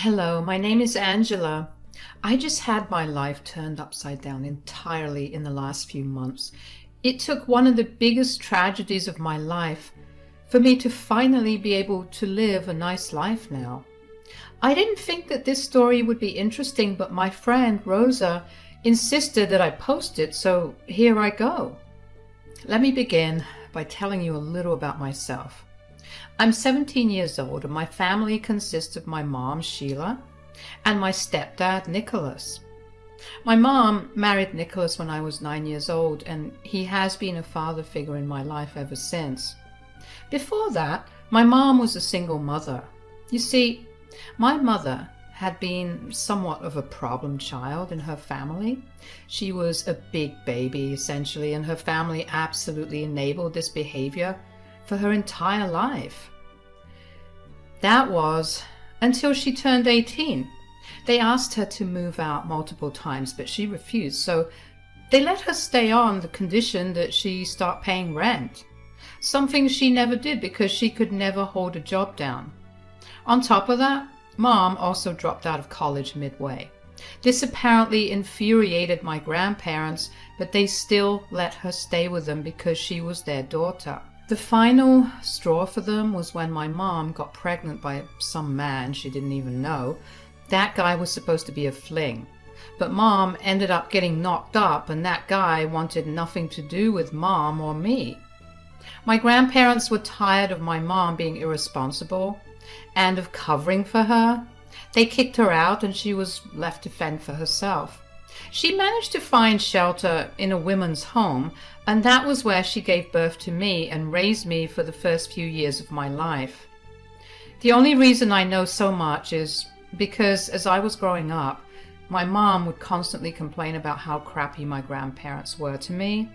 Hello, my name is Angela. I just had my life turned upside down entirely in the last few months. It took one of the biggest tragedies of my life for me to finally be able to live a nice life now. I didn't think that this story would be interesting, but my friend Rosa insisted that I post it, so here I go. Let me begin by telling you a little about myself. I'm 17 years old and my family consists of my mom, Sheila, and my stepdad, Nicholas. My mom married Nicholas when I was 9 years old, and he has been a father figure in my life ever since. Before that, my mom was a single mother. You see, my mother had been somewhat of a problem child in her family. She was a big baby, essentially, and her family absolutely enabled this behavior for her entire life. That was until she turned 18. They asked her to move out multiple times, but she refused, so they let her stay on the condition that she start paying rent, something she never did because she could never hold a job down. On top of that, Mom also dropped out of college midway. This apparently infuriated my grandparents, but they still let her stay with them because she was their daughter. The final straw for them was when my mom got pregnant by some man she didn't even know. That guy was supposed to be a fling, but Mom ended up getting knocked up, and that guy wanted nothing to do with Mom or me. My grandparents were tired of my mom being irresponsible and of covering for her. They kicked her out and she was left to fend for herself. She managed to find shelter in a women's home, and that was where she gave birth to me and raised me for the first few years of my life. The only reason I know so much is because as I was growing up, my mom would constantly complain about how crappy my grandparents were to me,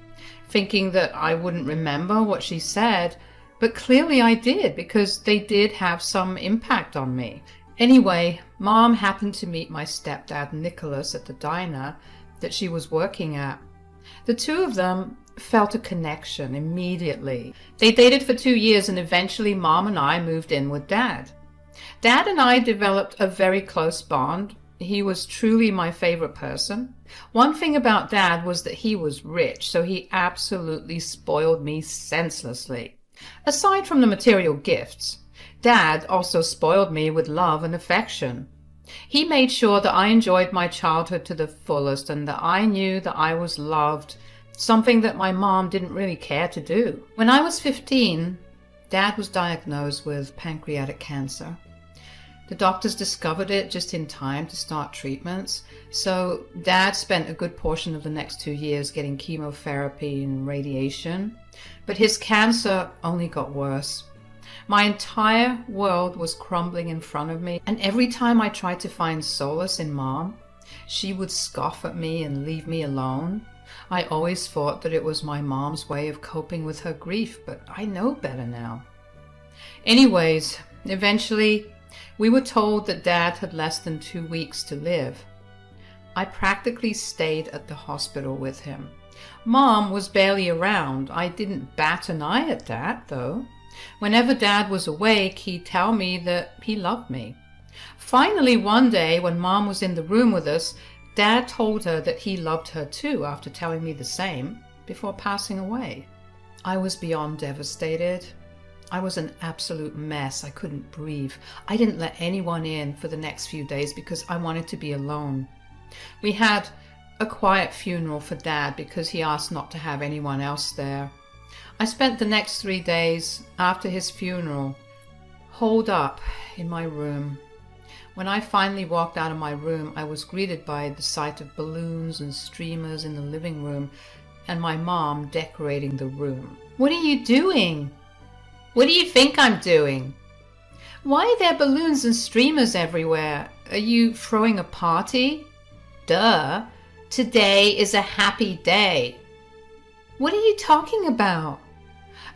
thinking that I wouldn't remember what she said, but clearly I did because they did have some impact on me. Anyway, Mom happened to meet my stepdad Nicholas at the diner that she was working at. The two of them felt a connection immediately. They dated for 2 years and eventually Mom and I moved in with Dad. Dad and I developed a very close bond. He was truly my favorite person. One thing about Dad was that he was rich, so he absolutely spoiled me senselessly. Aside from the material gifts, Dad also spoiled me with love and affection. He made sure that I enjoyed my childhood to the fullest and that I knew that I was loved, something that my mom didn't really care to do. When I was 15, Dad was diagnosed with pancreatic cancer. The doctors discovered it just in time to start treatments, so Dad spent a good portion of the next 2 years getting chemotherapy and radiation, but his cancer only got worse. My entire world was crumbling in front of me, and every time I tried to find solace in Mom, she would scoff at me and leave me alone. I always thought that it was my mom's way of coping with her grief, but I know better now. Anyways, eventually, we were told that Dad had less than 2 weeks to live. I practically stayed at the hospital with him. Mom was barely around. I didn't bat an eye at that, though. Whenever Dad was awake, he'd tell me that he loved me. Finally, one day, when Mom was in the room with us, Dad told her that he loved her too, after telling me the same, before passing away. I was beyond devastated. I was an absolute mess. I couldn't breathe. I didn't let anyone in for the next few days because I wanted to be alone. We had a quiet funeral for Dad because he asked not to have anyone else there. I spent the next 3 days after his funeral holed up in my room. When I finally walked out of my room, I was greeted by the sight of balloons and streamers in the living room and my mom decorating the room. "What are you doing?" "What do you think I'm doing?" "Why are there balloons and streamers everywhere? Are you throwing a party?" "Duh. Today is a happy day." "What are you talking about?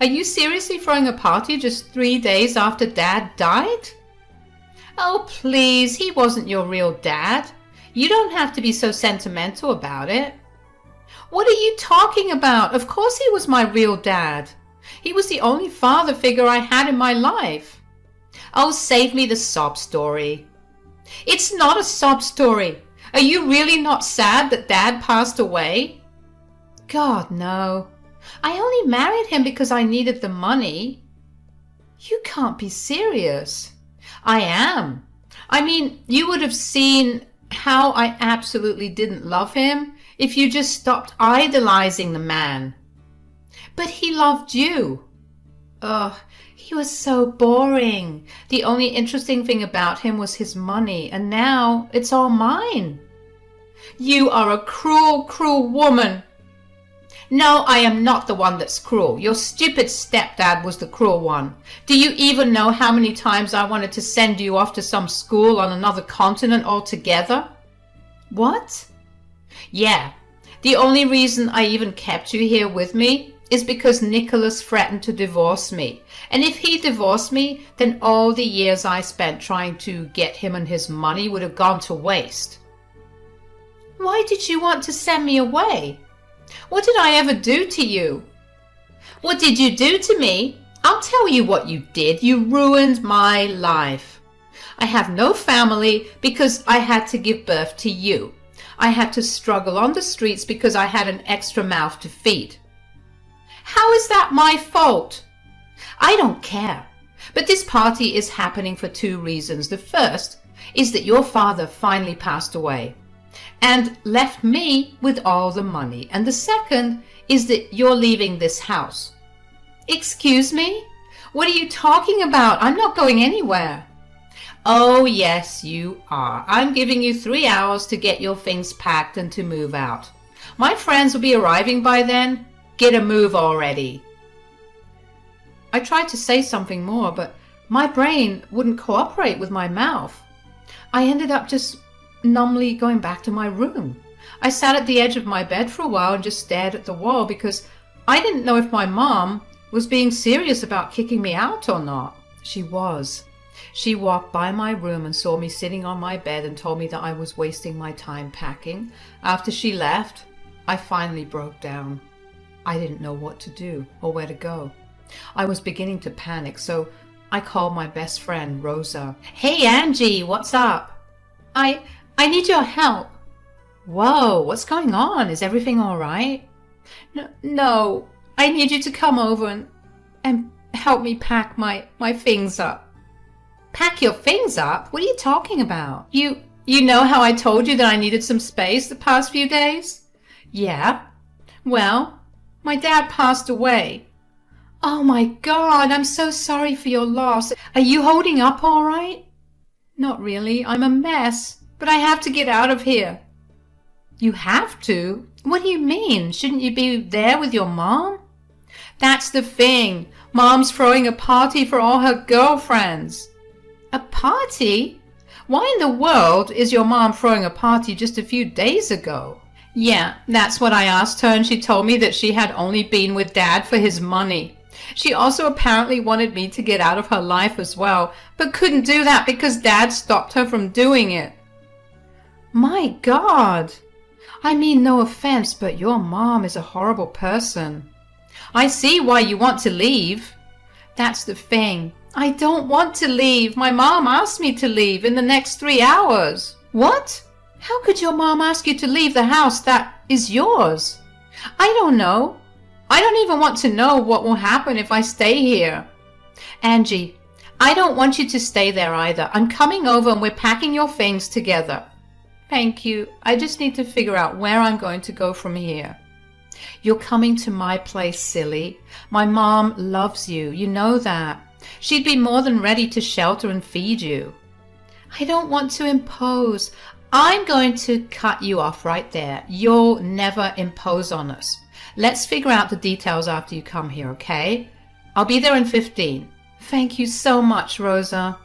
Are you seriously throwing a party just 3 days after Dad died?" "Oh, please, he wasn't your real dad. You don't have to be so sentimental about it." "What are you talking about? Of course he was my real dad. He was the only father figure I had in my life." "Oh, save me the sob story." It's not a sob story. Are you really not sad that Dad passed away? God, no. I only married him because I needed the money. You can't be serious. I am. I mean, you would have seen how I absolutely didn't love him if you just stopped idolizing the man. But he loved you. Ugh, he was so boring. The only interesting thing about him was his money, and now it's all mine. You are a cruel, cruel woman. No, I am not the one that's cruel. Your stupid stepdad was the cruel one. Do you even know how many times I wanted to send you off to some school on another continent altogether? What? Yeah, the only reason I even kept you here with me is because Nicholas threatened to divorce me. And if he divorced me, then all the years I spent trying to get him and his money would have gone to waste. Why did you want to send me away? What did I ever do to you? What did you do to me? I'll tell you what you did. You ruined my life. I have no family because I had to give birth to you. I had to struggle on the streets because I had an extra mouth to feed. How is that my fault? I don't care. But this party is happening for two reasons. The first is that your father finally passed away and left me with all the money. And the second is that you're leaving this house. Excuse me? What are you talking about? I'm not going anywhere. Oh, yes, you are. I'm giving you 3 hours to get your things packed and to move out. My friends will be arriving by then. Get a move already. I tried to say something more, but my brain wouldn't cooperate with my mouth. I ended up just numbly going back to my room. I sat at the edge of my bed for a while and just stared at the wall because I didn't know if my mom was being serious about kicking me out or not. She was. She walked by my room and saw me sitting on my bed and told me that I was wasting my time packing. After she left, I finally broke down. I didn't know what to do or where to go. I was beginning to panic, so I called my best friend, Rosa. Hey, Angie, what's up? I need your help. Whoa, what's going on? Is everything all right? No, I need you to come over and help me pack my things up. Pack your things up? What are you talking about? You know how I told you that I needed some space the past few days? Yeah. Well, my dad passed away. Oh my God, I'm so sorry for your loss. Are you holding up all right? Not really. I'm a mess. But I have to get out of here. You have to? What do you mean? Shouldn't you be there with your mom? That's the thing. Mom's throwing a party for all her girlfriends. A party? Why in the world is your mom throwing a party just a few days ago? Yeah, that's what I asked her, and she told me that she had only been with Dad for his money. She also apparently wanted me to get out of her life as well, but couldn't do that because Dad stopped her from doing it. My God! I mean no offense, but your mom is a horrible person. I see why you want to leave. That's the thing. I don't want to leave. My mom asked me to leave in the next 3 hours. What? How could your mom ask you to leave the house that is yours? I don't know. I don't even want to know what will happen if I stay here. Angie, I don't want you to stay there either. I'm coming over and we're packing your things together. Thank you. I just need to figure out where I'm going to go from here. You're coming to my place, silly. My mom loves you. You know that. She'd be more than ready to shelter and feed you. I don't want to impose. I'm going to cut you off right there. You'll never impose on us. Let's figure out the details after you come here, okay? I'll be there in 15. Thank you so much, Rosa.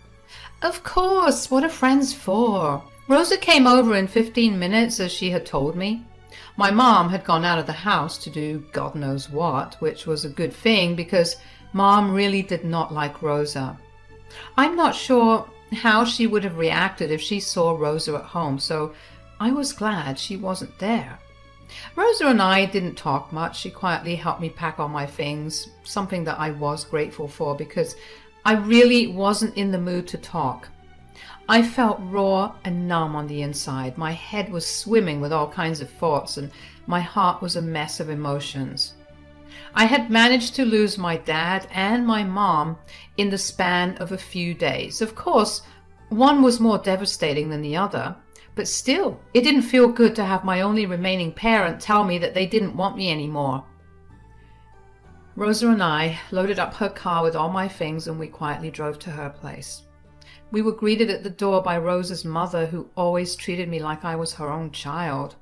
Of course. What are friends for? Rosa came over in 15 minutes, as she had told me. My mom had gone out of the house to do God knows what, which was a good thing because Mom really did not like Rosa. I'm not sure how she would have reacted if she saw Rosa at home, so I was glad she wasn't there. Rosa and I didn't talk much. She quietly helped me pack all my things, something that I was grateful for because I really wasn't in the mood to talk. I felt raw and numb on the inside. My head was swimming with all kinds of thoughts, and my heart was a mess of emotions. I had managed to lose my dad and my mom in the span of a few days. Of course, one was more devastating than the other, but still, it didn't feel good to have my only remaining parent tell me that they didn't want me anymore. Rosa and I loaded up her car with all my things, and we quietly drove to her place. We were greeted at the door by Rosa's mother, who always treated me like I was her own child.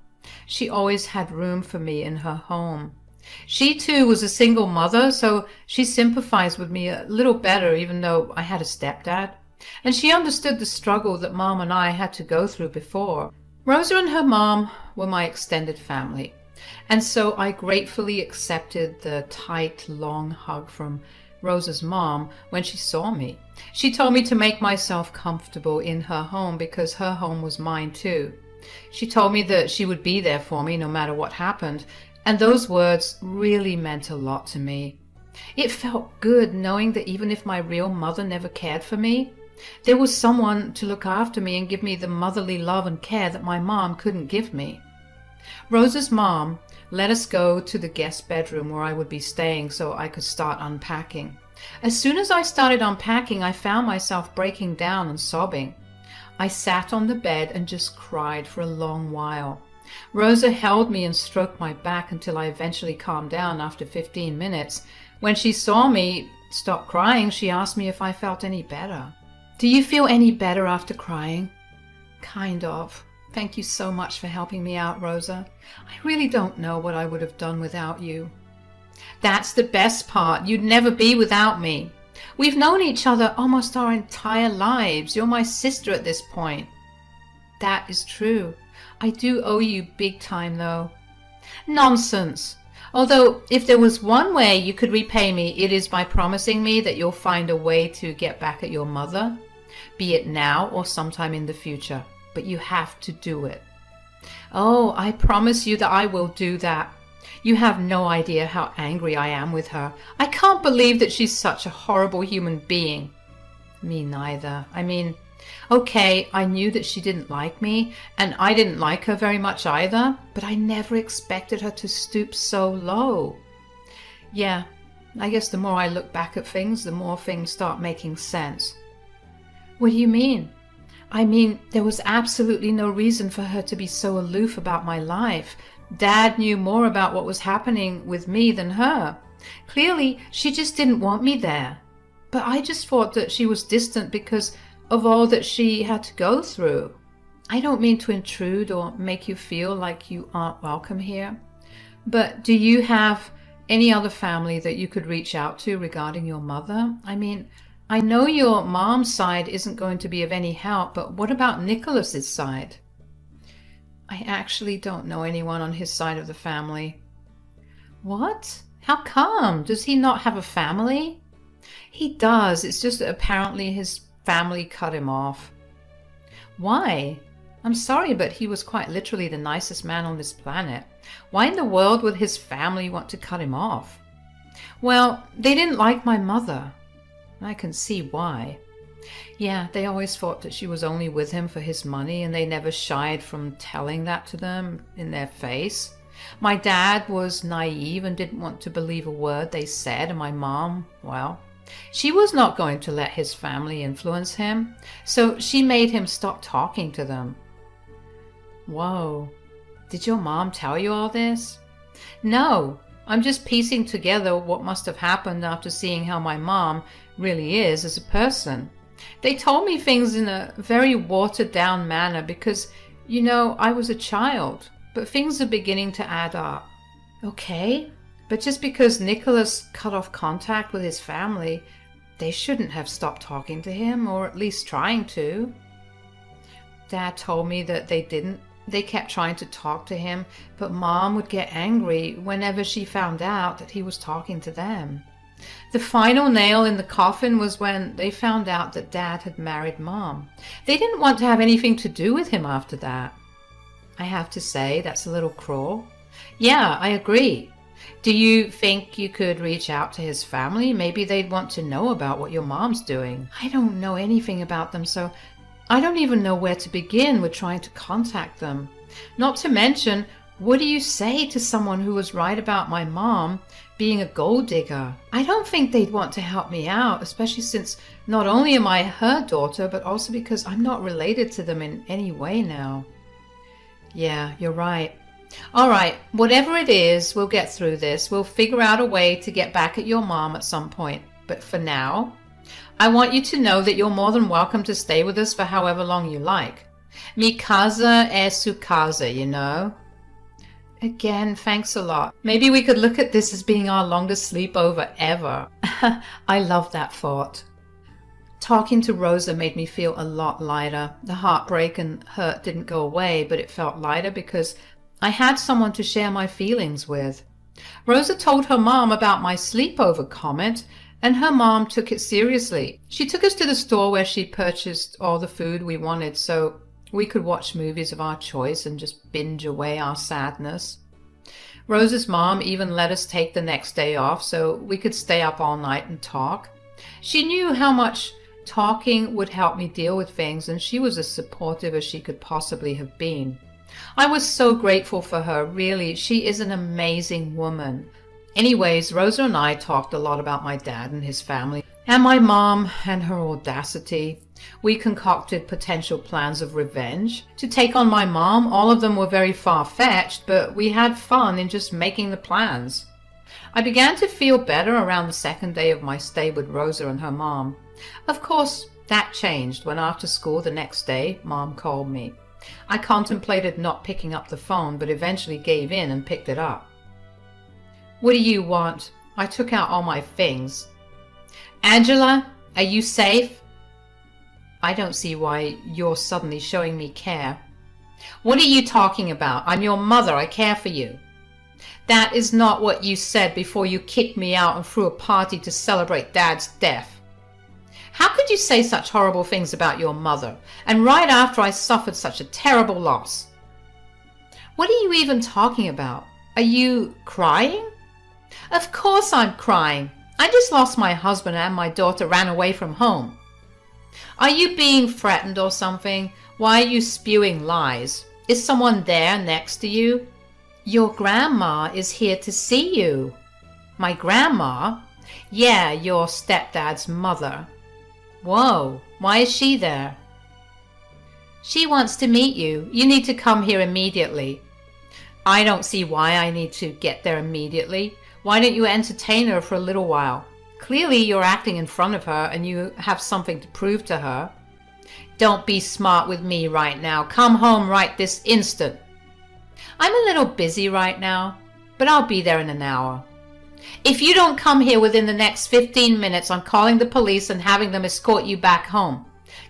She always had room for me in her home. She too was a single mother, so she sympathized with me a little better, even though I had a stepdad. And she understood the struggle that Mom and I had to go through before. Rosa and her mom were my extended family, and so I gratefully accepted the tight, long hug from Rosa's mom when she saw me. She told me to make myself comfortable in her home because her home was mine too. She told me that she would be there for me no matter what happened, and those words really meant a lot to me. It felt good knowing that even if my real mother never cared for me, there was someone to look after me and give me the motherly love and care that my mom couldn't give me. Rosa's mom let us go to the guest bedroom where I would be staying so I could start unpacking. As soon as I started unpacking, I found myself breaking down and sobbing. I sat on the bed and just cried for a long while. Rosa held me and stroked my back until I eventually calmed down after 15 minutes. When she saw me stop crying, she asked me if I felt any better. "Do you feel any better after crying?" "Kind of. Thank you so much for helping me out, Rosa. I really don't know what I would have done without you." "That's the best part. You'd never be without me. We've known each other almost our entire lives. You're my sister at this point." "That is true. I do owe you big time, though." "Nonsense. Although, if there was one way you could repay me, it is by promising me that you'll find a way to get back at your mother, be it now or sometime in the future. But you have to do it." "Oh, I promise you that I will do that. You have no idea how angry I am with her. I can't believe that she's such a horrible human being." "Me neither. I mean, okay, I knew that she didn't like me, and I didn't like her very much either, but I never expected her to stoop so low." "Yeah, I guess the more I look back at things, the more things start making sense." "What do you mean?" "I mean, there was absolutely no reason for her to be so aloof about my life. Dad knew more about what was happening with me than her. Clearly, she just didn't want me there. But I just thought that she was distant because of all that she had to go through. I don't mean to intrude or make you feel like you aren't welcome here. But do you have any other family that you could reach out to regarding your mother? I mean, I know your mom's side isn't going to be of any help, but what about Nicholas's side?" "I actually don't know anyone on his side of the family." "What? How come? Does he not have a family?" "He does. It's just that apparently his family cut him off." "Why? I'm sorry, but he was quite literally the nicest man on this planet. Why in the world would his family want to cut him off?" "Well, they didn't like my mother." "I can see why." "Yeah, they always thought that she was only with him for his money, and they never shied from telling that to them in their face. My dad was naive and didn't want to believe a word they said, and my mom, well, she was not going to let his family influence him, so she made him stop talking to them." "Whoa. Did your mom tell you all this?" "No. I'm just piecing together what must have happened after seeing how my mom really is as a person. They told me things in a very watered-down manner because, you know, I was a child, but things are beginning to add up." "Okay, but just because Nicholas cut off contact with his family, they shouldn't have stopped talking to him, or at least trying to." "Dad told me that they didn't. They kept trying to talk to him, but Mom would get angry whenever she found out that he was talking to them. The final nail in the coffin was when they found out that Dad had married Mom. They didn't want to have anything to do with him after that." "I have to say, that's a little cruel." "Yeah, I agree. Do you think you could reach out to his family? Maybe they'd want to know about what your mom's doing." "I don't know anything about them, so I don't even know where to begin with trying to contact them. Not to mention, what do you say to someone who was right about my mom being a gold digger? I don't think they'd want to help me out, especially since not only am I her daughter, but also because I'm not related to them in any way now. Yeah, you're right. All right, whatever it is, we'll get through this. We'll figure out a way to get back at your mom at some point. But for now, I want you to know that you're more than welcome to stay with us for however long you like. Mi casa es su casa, you know? Again, thanks a lot. Maybe we could look at this as being our longest sleepover ever. I love that thought. Talking to Rosa made me feel a lot lighter. The heartbreak and hurt didn't go away, but it felt lighter because I had someone to share my feelings with. Rosa told her mom about my sleepover comment, and her mom took it seriously. She took us to the store where she purchased all the food we wanted so we could watch movies of our choice and just binge away our sadness. Rosa's mom even let us take the next day off so we could stay up all night and talk. She knew how much talking would help me deal with things, and she was as supportive as she could possibly have been. I was so grateful for her, really. She is an amazing woman. Anyways, Rosa and I talked a lot about my dad and his family, and my mom and her audacity. We concocted potential plans of revenge to take on my mom. All of them were very far-fetched, but we had fun in just making the plans. I began to feel better around the second day of my stay with Rosa and her mom. Of course, that changed when after school the next day, Mom called me. I contemplated not picking up the phone, but eventually gave in and picked it up. What do you want? I took out all my things. Angela, are you safe? I don't see why you're suddenly showing me care. What are you talking about? I'm your mother. I care for you. That is not what you said before you kicked me out and threw a party to celebrate Dad's death. How could you say such horrible things about your mother, and right after I suffered such a terrible loss? What are you even talking about? Are you crying? Of course I'm crying. I just lost my husband and my daughter ran away from home. Are you being threatened or something? Why are you spewing lies? Is someone there next to you? Your grandma is here to see you. My grandma? Yeah, your stepdad's mother. Whoa, why is she there? She wants to meet you. You need to come here immediately. I don't see why I need to get there immediately. Why don't you entertain her for a little while? Clearly you're acting in front of her and you have something to prove to her. Don't be smart with me right now. Come home right this instant. I'm a little busy right now, but I'll be there in an hour. If you don't come here within the next 15 minutes, I'm calling the police and having them escort you back home.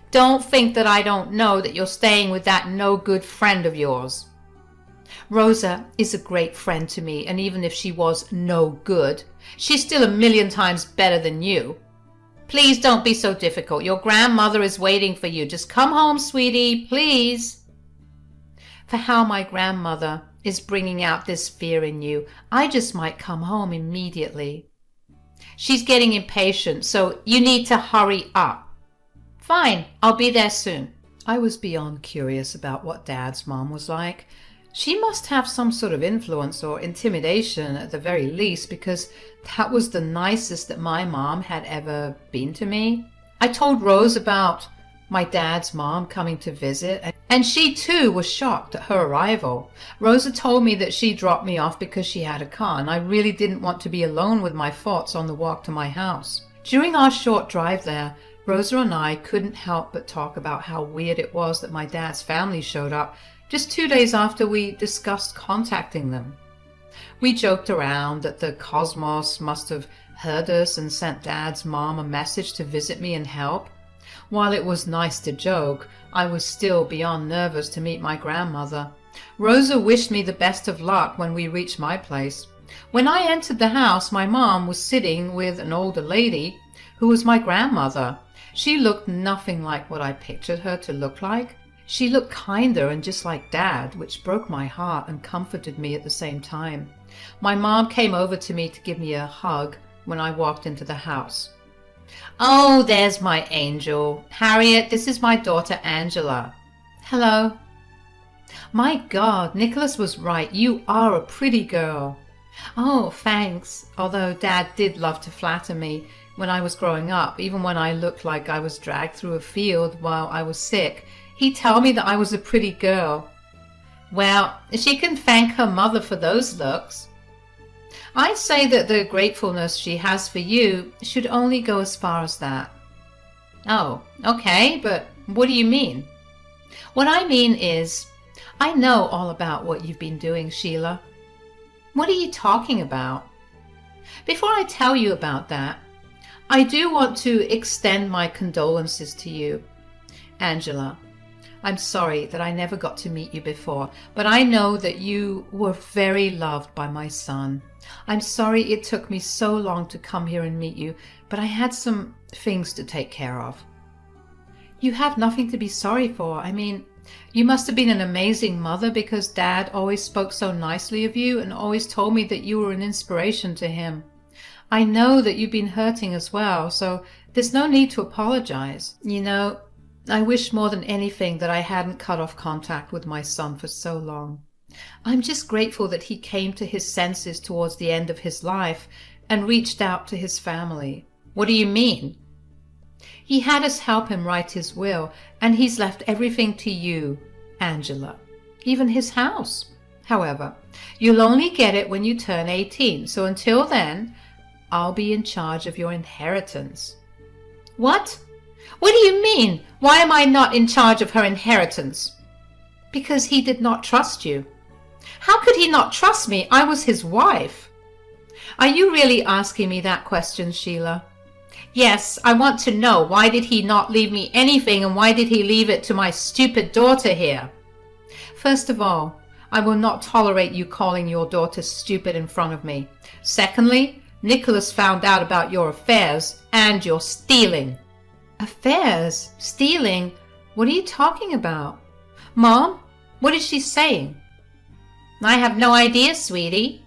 Don't think that I don't know that you're staying with that no-good friend of yours. Rosa is a great friend to me, and even if she was no good, she's still a million times better than you. Please don't be so difficult. Your grandmother is waiting for you. Just come home, sweetie, please. For how my grandmother is bringing out this fear in you, I just might come home immediately. She's getting impatient, so you need to hurry up. Fine, I'll be there soon. I was beyond curious about what Dad's mom was like. She must have some sort of influence or intimidation at the very least, because that was the nicest that my mom had ever been to me. I told Rose about my dad's mom coming to visit, and she too was shocked at her arrival. Rosa told me that she dropped me off because she had a car, and I really didn't want to be alone with my thoughts on the walk to my house. During our short drive there, Rosa and I couldn't help but talk about how weird it was that my dad's family showed up just 2 days after we discussed contacting them. We joked around that the cosmos must have heard us and sent Dad's mom a message to visit me and help. While it was nice to joke, I was still beyond nervous to meet my grandmother. Rosa wished me the best of luck when we reached my place. When I entered the house, my mom was sitting with an older lady who was my grandmother. She looked nothing like what I pictured her to look like. She looked kinder and just like Dad, which broke my heart and comforted me at the same time. My mom came over to me to give me a hug when I walked into the house. Oh, there's my angel. Harriet, this is my daughter Angela. Hello. My God, Nicholas was right. You are a pretty girl. Oh, thanks. Although Dad did love to flatter me when I was growing up, even when I looked like I was dragged through a field while I was sick, he'd tell me that I was a pretty girl. Well, she can thank her mother for those looks. I say that the gratefulness she has for you should only go as far as that. Oh, okay, but what do you mean? What I mean is, I know all about what you've been doing, Sheila. What are you talking about? Before I tell you about that, I do want to extend my condolences to you. Angela, I'm sorry that I never got to meet you before, but I know that you were very loved by my son. I'm sorry it took me so long to come here and meet you, but I had some things to take care of. You have nothing to be sorry for. I mean, you must have been an amazing mother because Dad always spoke so nicely of you and always told me that you were an inspiration to him. I know that you've been hurting as well, so there's no need to apologize. You know, I wish more than anything that I hadn't cut off contact with my son for so long. I'm just grateful that he came to his senses towards the end of his life and reached out to his family. What do you mean? He had us help him write his will, and he's left everything to you, Angela, even his house. However, you'll only get it when you turn 18, so until then, I'll be in charge of your inheritance. What? What do you mean? Why am I not in charge of her inheritance? Because he did not trust you. How could he not trust me? I was his wife. Are you really asking me that question, Sheila? Yes, I want to know, why did he not leave me anything, and why did he leave it to my stupid daughter here? First of all, I will not tolerate you calling your daughter stupid in front of me. Secondly, Nicholas found out about your affairs and your stealing. Affairs? Stealing? What are you talking about? Mom, what is she saying? I have no idea, sweetie.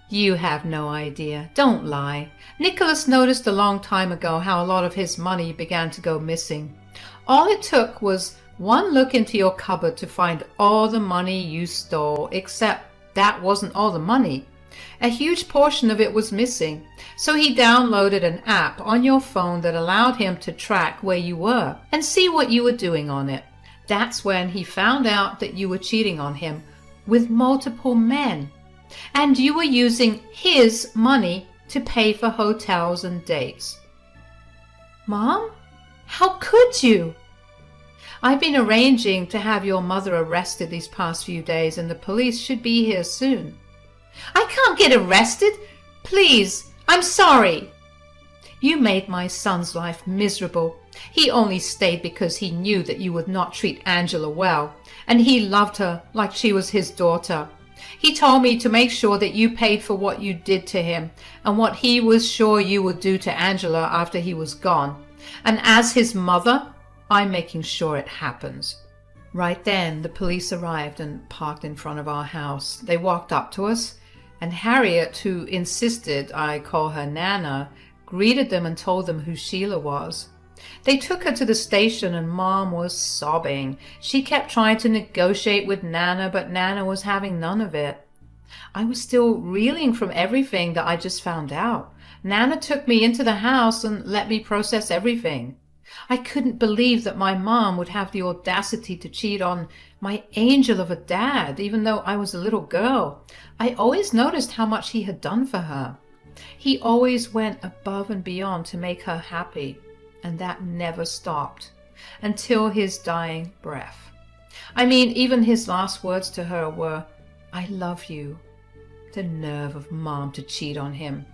You have no idea. Don't lie. Nicholas noticed a long time ago how a lot of his money began to go missing. All it took was one look into your cupboard to find all the money you stole, except that wasn't all the money. A huge portion of it was missing, so he downloaded an app on your phone that allowed him to track where you were and see what you were doing on it. That's when he found out that you were cheating on him with multiple men, and you were using his money to pay for hotels and dates. Mom? How could you? I've been arranging to have your mother arrested these past few days, and the police should be here soon. I can't get arrested. Please, I'm sorry. You made my son's life miserable. He only stayed because he knew that you would not treat Angela well, and he loved her like she was his daughter. He told me to make sure that you paid for what you did to him and what he was sure you would do to Angela after he was gone. And as his mother, I'm making sure it happens. Right then, the police arrived and parked in front of our house. They walked up to us, and Harriet, who insisted I call her Nana, greeted them and told them who Sheila was. They took her to the station, and Mom was sobbing. She kept trying to negotiate with Nana, but Nana was having none of it. I was still reeling from everything that I just found out. Nana took me into the house and let me process everything. I couldn't believe that my mom would have the audacity to cheat on my angel of a dad, even though I was a little girl. I always noticed how much he had done for her. He always went above and beyond to make her happy, and that never stopped until his dying breath. I mean, even his last words to her were, "I love you." The nerve of Mom to cheat on him.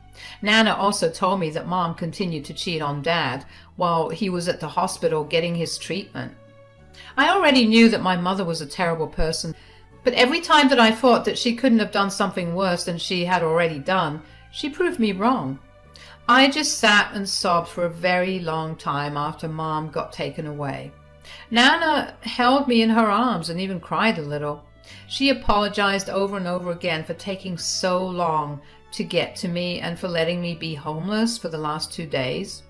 Nana also told me that Mom continued to cheat on Dad while he was at the hospital getting his treatment. I already knew that my mother was a terrible person, but every time that I thought that she couldn't have done something worse than she had already done, she proved me wrong. I just sat and sobbed for a very long time after Mom got taken away. Nana held me in her arms and even cried a little. She apologized over and over again for taking so long to get to me and for letting me be homeless for the last 2 days.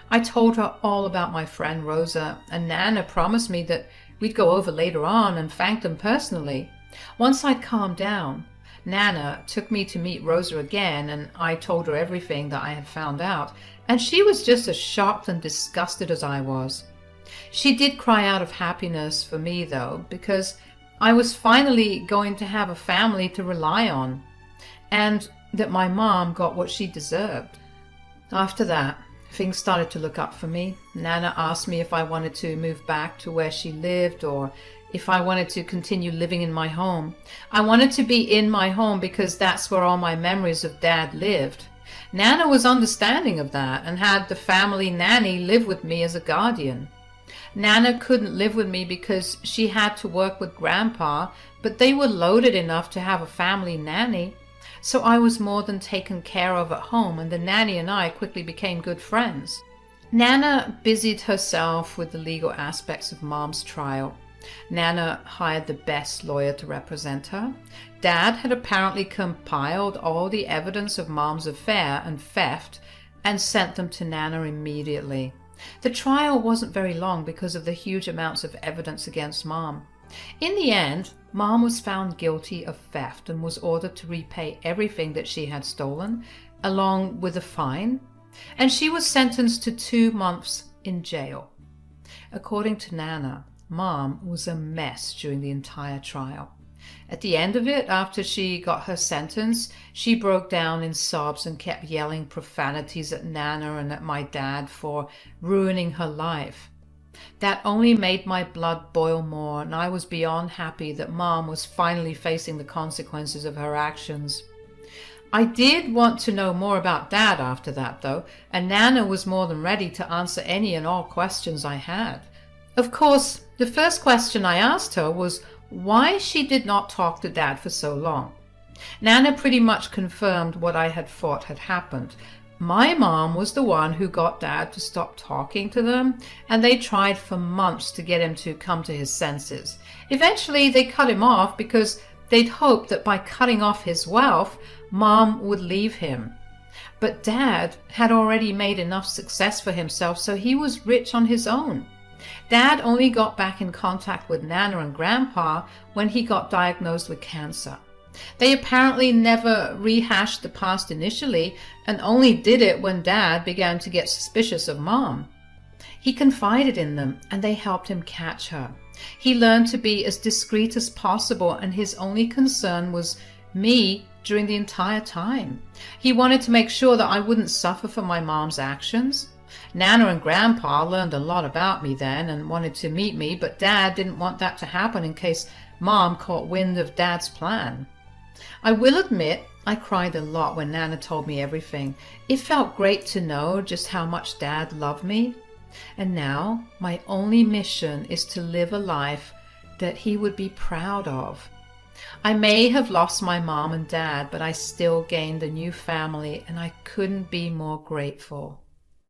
I told her all about my friend Rosa, and Nana promised me that we'd go over later on and thank them personally. Once I'd calmed down, Nana took me to meet Rosa again, and I told her everything that I had found out, and she was just as shocked and disgusted as I was. She did cry out of happiness for me, though, because I was finally going to have a family to rely on, and that my mom got what she deserved. After that, things started to look up for me. Nana asked me if I wanted to move back to where she lived or if I wanted to continue living in my home. I wanted to be in my home because that's where all my memories of Dad lived. Nana was understanding of that and had the family nanny live with me as a guardian. Nana couldn't live with me because she had to work with Grandpa, but they were loaded enough to have a family nanny. So I was more than taken care of at home, and the nanny and I quickly became good friends. Nana busied herself with the legal aspects of Mom's trial. Nana hired the best lawyer to represent her. Dad had apparently compiled all the evidence of Mom's affair and theft and sent them to Nana immediately. The trial wasn't very long because of the huge amounts of evidence against Mom. In the end, Mom was found guilty of theft and was ordered to repay everything that she had stolen, along with a fine, and she was sentenced to 2 months in jail. According to Nana, Mom was a mess during the entire trial. At the end of it, after she got her sentence, she broke down in sobs and kept yelling profanities at Nana and at my dad for ruining her life. That only made my blood boil more, and I was beyond happy that Mom was finally facing the consequences of her actions. I did want to know more about Dad after that, though, and Nana was more than ready to answer any and all questions I had. Of course, the first question I asked her was why she did not talk to Dad for so long. Nana pretty much confirmed what I had thought had happened. My mom was the one who got Dad to stop talking to them, and they tried for months to get him to come to his senses. Eventually, they cut him off because they'd hoped that by cutting off his wealth, Mom would leave him. But Dad had already made enough success for himself, so he was rich on his own. Dad only got back in contact with Nana and Grandpa when he got diagnosed with cancer. They apparently never rehashed the past initially and only did it when Dad began to get suspicious of Mom. He confided in them and they helped him catch her. He learned to be as discreet as possible, and his only concern was me during the entire time. He wanted to make sure that I wouldn't suffer for my mom's actions. Nana and Grandpa learned a lot about me then and wanted to meet me, but Dad didn't want that to happen in case Mom caught wind of Dad's plan. I will admit I cried a lot when Nana told me everything. It felt great to know just how much Dad loved me. And now my only mission is to live a life that he would be proud of. I may have lost my mom and dad, but I still gained a new family, and I couldn't be more grateful.